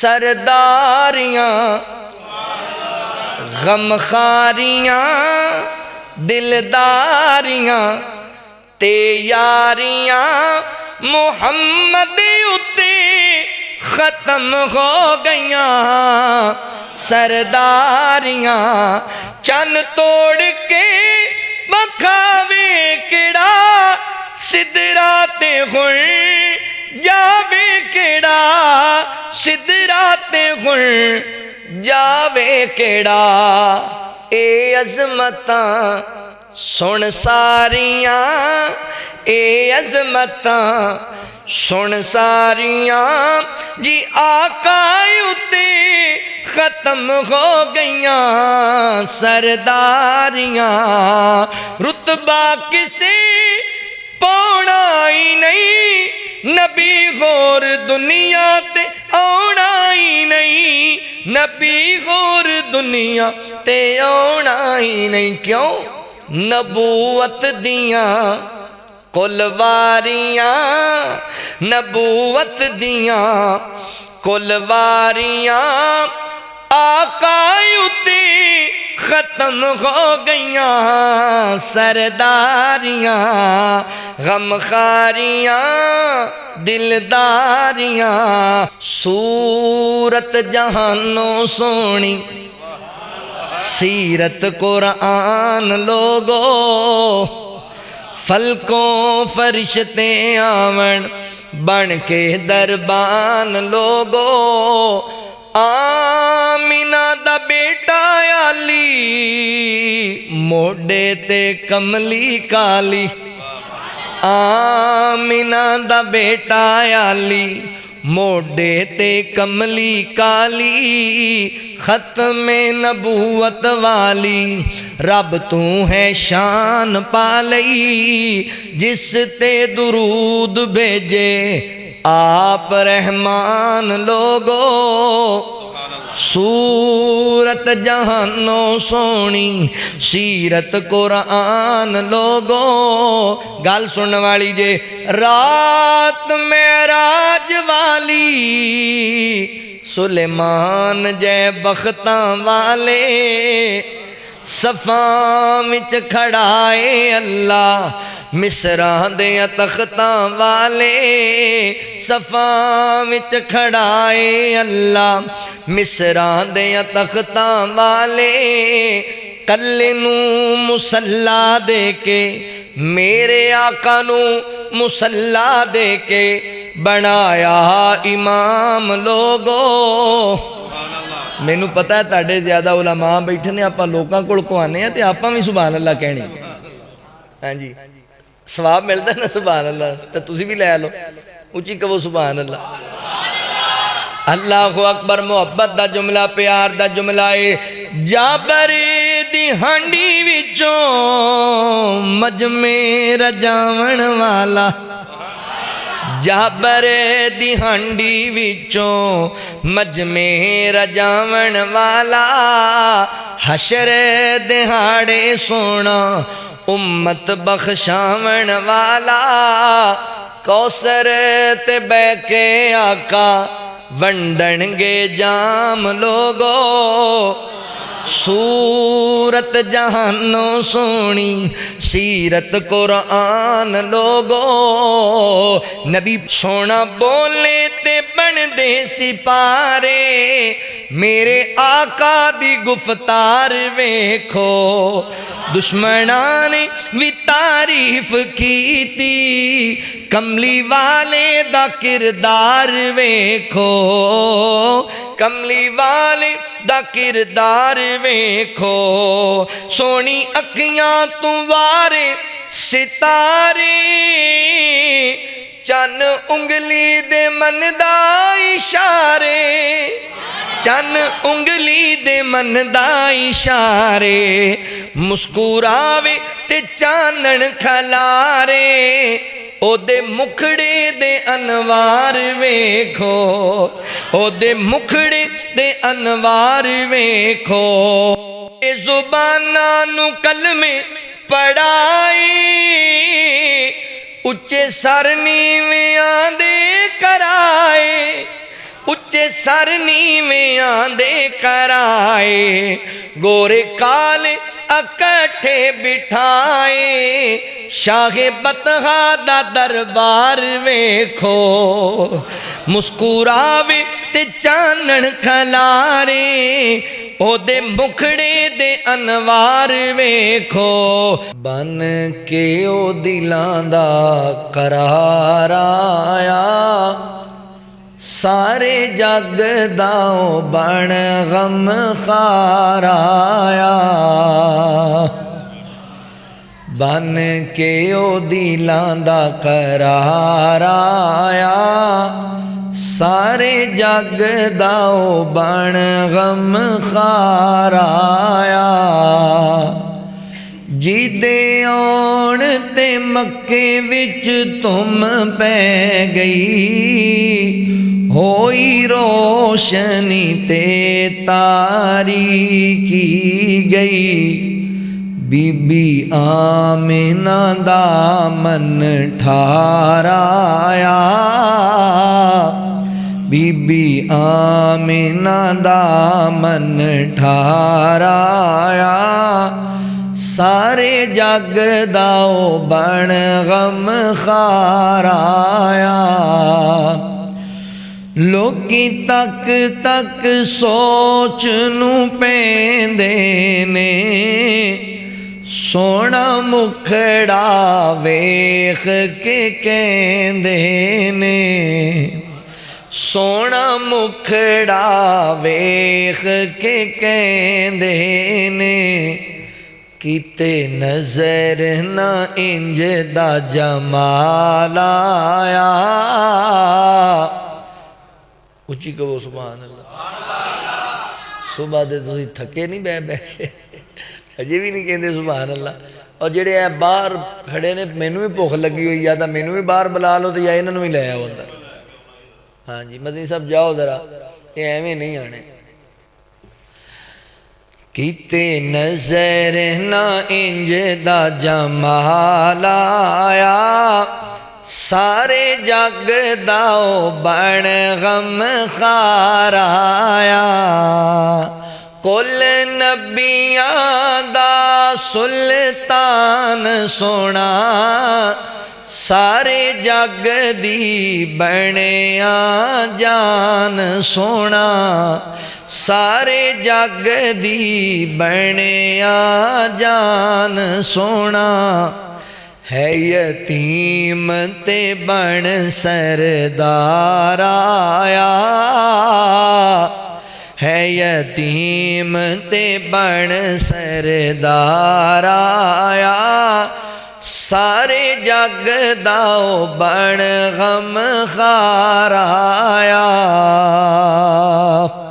सरदारियां गमखारियां दिलदारियां ते यारियां मुहम्मद उत्ते खत्म हो गईयां। सरदारियां चन तोड़ के वखावे केड़ा सिदरा ते हुण जावे केड़ा सिदरा ते हुण जावे केड़ा। ए अज़मतां सुन सारियां ए अज़मतां सुन सारियां जी आका उत्ते खत्म हो गईयां। सरदारियां रुतबा किसे पौना ही नहीं नबी होर दुनिया ते आना ही नहीं नबी होर दुनिया ते आना ही नहीं। क्यों नबूवत दियां कुलवारियां नबूवत दियां कुलवारियां आका उत्ते खत्म हो गईयां। सरदारियां गमखारियां दिलदारियां सूरत जहानों सोनी सीरत कुरान लोगो फलकों फरिश्ते आवन बन के दरबान लोगो। आमिना दा बेटा आली मोडे ते कमली काली आमिना दा बेटा आली मोडे ते कमली काली खत्मे नबूवत वाली रब तू है शान पालई जिस ते दुरूद भेजे आप रहमान लोगो। सूरत जहानों सोनी सीरत कुरान लोगो। गल सुन वाली जे रात मेराज वाली सुलेमान जय बख्तां वाले सफा विच खड़ाए अल्लाह मिसरा दे तख्तां वाले सफा विच खड़ाए अल्लाह मिसरा दे तख्तां वाले। कल्ले नू मुसल्ला दे के मेरे आका नू मुसल्ला दे के बनाया इमाम लोगो। मैनू पता है तुहाडे ज्यादा उलमा बैठे ने आपां लोकां कोल कुआने आ ते आपां भी सुभान अल्लाह कहनी। हाँ जी सवाब मिलता ना सुभान अल्लाह तो तुसी भी लै लो उची कहो सुभान अल्लाह। अल्लाह अकबर मुहब्बत दा जुमला प्यार दा जुमला है। जाबर दी हांडी विचों मजमे रजावण वाला जाबर दी हांडी विचों मजमे रजावण वाला हशर दिहाड़े सोना उम्मत बख्शावण वाला कौसर ते बैके आका वंडणगे जाम लोगो। सूरत जहानों सोनी सीरत कुरान लोगो। नबी सोना बोले ते बन दे सिपारे मेरे आका दी गुफ्तार वेखो। दुश्मना ने भी तारीफ की थी कमली वाले दा किरदार वेखो। कमली वाले दा किरदार वेखो। सोनी अखियां तू वारे सितारे चन उंगली दे मन दा इशारे चन उंगली दे मन दा इशारे मुस्कुरावे ते चानन खलारे ओदे मुखड़े दे अनवार वेखो। ओदे मुखड़े दे अनवार वेखो। जुबाना नू कलमे पढ़ाई उच्चे सर नीवियां दे कराए उच्चे सर नीवें दे कराए, गोरे काले इकट्ठे बिठाए। शाहे बतहा दा दरबार वेखो, मुस्कुरावे ते चानन खलारे, ओदे मुखड़े दे अनवार वेखो। बन के ओ दिलां दा करार आया, सारे जग दाओ बन गम खार आया। बन के ओ दिलां दा करार आया, सारे जग दाओ बन गम खार आया। जिदे आउण ते मक्के विच तुम पै गई, होई रोशनी ते तारीकी गई। बीबी आमिना दा मन ठाराया, बीबी आमिना दा मन ठाराया, सारे जग दाओ बन गम खार आया। लोकी तक तक सोच नू पैंदे ने, सोना मुखड़ा वेख के कहंदे ने, सोना मुखड़ा वेख के कहंदे ने। किते नजर ना इंज दा जमाल आया, उची कहो सुभान अल्लाह। सुबह दे तुसीं थके नहीं बह बह के, अजे भी नहीं कहते सुभान अल्लाह। और जेड़े बाहर खड़े ने, मैनू भी भुख लगी हुई, या तो मैनू भी बाहर बुला लो तो या इन्होंने भी लै आओ अंदर। हाँ जी मदनी साहब जाओ जरा, ये एवें नहीं आने। किते नजर ना इंज दा जमाल आया, सारे जग दाओ बन गम खार आया। कुल नबियां दा सुल्तान सोना, सारे जग दी बनिया जान सोना, सारे जग दी बनिया जान सोना। है यतीम ते बन सरदार आया, है यतीम ते बन सरदार आया, सारे जग दाओ बन गम खार आया।